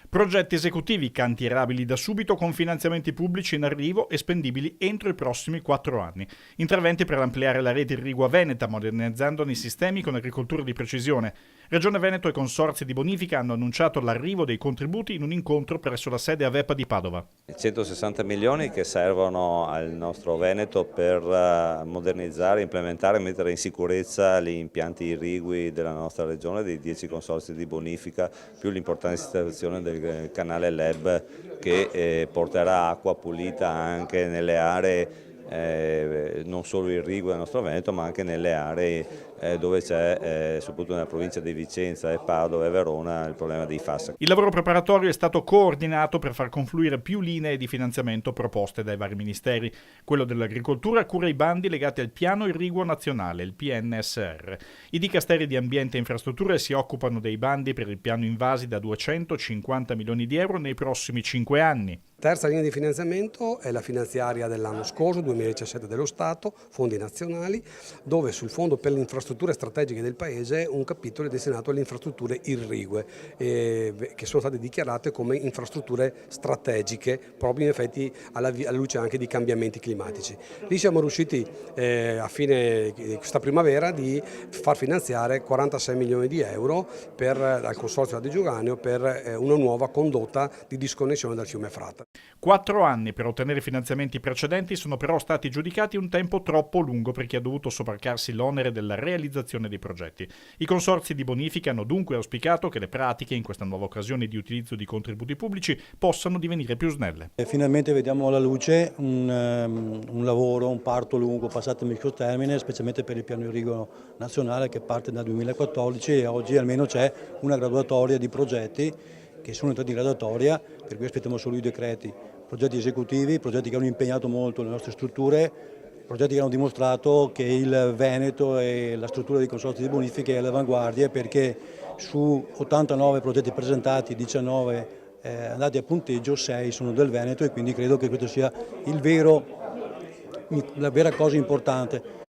Progetti esecutivi cantierabili da subito con finanziamenti pubblici in arrivo e spendibili entro i prossimi 4 anni. Interventi per ampliare la rete irrigua veneta, modernizzandone i sistemi con agricoltura di precisione. Regione Veneto e consorzi di bonifica hanno annunciato l'arrivo dei contributi in un incontro presso la sede Avepa di Padova. 160 milioni che servono al nostro Veneto per modernizzare, implementare e mettere in sicurezza gli impianti irrigui della nostra regione, dei 10 consorzi di bonifica, più l'importante installazione del canale LEB che porterà acqua pulita anche nelle aree non solo irrigue del nostro Veneto, ma anche nelle aree dove c'è, soprattutto nella provincia di Vicenza e Padova e Verona, il problema dei FAS. Il lavoro preparatorio è stato coordinato per far confluire più linee di finanziamento proposte dai vari ministeri. Quello dell'agricoltura cura i bandi legati al piano irriguo nazionale, il PNSR. I dicasteri di ambiente e infrastrutture si occupano dei bandi per il piano invasi da 250 milioni di euro nei prossimi 5 anni. Terza linea di finanziamento è la finanziaria dell'anno scorso, 2017 dello Stato, fondi nazionali, dove sul fondo per le infrastrutture strategiche del Paese un capitolo è destinato alle infrastrutture irrigue, che sono state dichiarate come infrastrutture strategiche, proprio in effetti alla luce anche di cambiamenti climatici. Lì siamo riusciti a fine di questa primavera di far finanziare 46 milioni di euro dal Consorzio Adige-Uranio per una nuova condotta di disconnessione dal fiume Frata. 4 anni per ottenere i finanziamenti precedenti sono però stati giudicati un tempo troppo lungo per chi ha dovuto sobbarcarsi l'onere della realizzazione dei progetti. I consorzi di bonifica hanno dunque auspicato che le pratiche, in questa nuova occasione di utilizzo di contributi pubblici, possano divenire più snelle. Finalmente vediamo alla luce un lavoro, un parto lungo, passatemi il termine, specialmente per il piano irriguo nazionale che parte dal 2014 e oggi almeno c'è una graduatoria di progetti che sono entrati in graduatoria, per cui aspettiamo solo i decreti, progetti esecutivi, progetti che hanno impegnato molto le nostre strutture, progetti che hanno dimostrato che il Veneto e la struttura dei consorzi di bonifica è all'avanguardia, perché su 89 progetti presentati, 19 andati a punteggio, 6 sono del Veneto, e quindi credo che questo sia la vera cosa importante.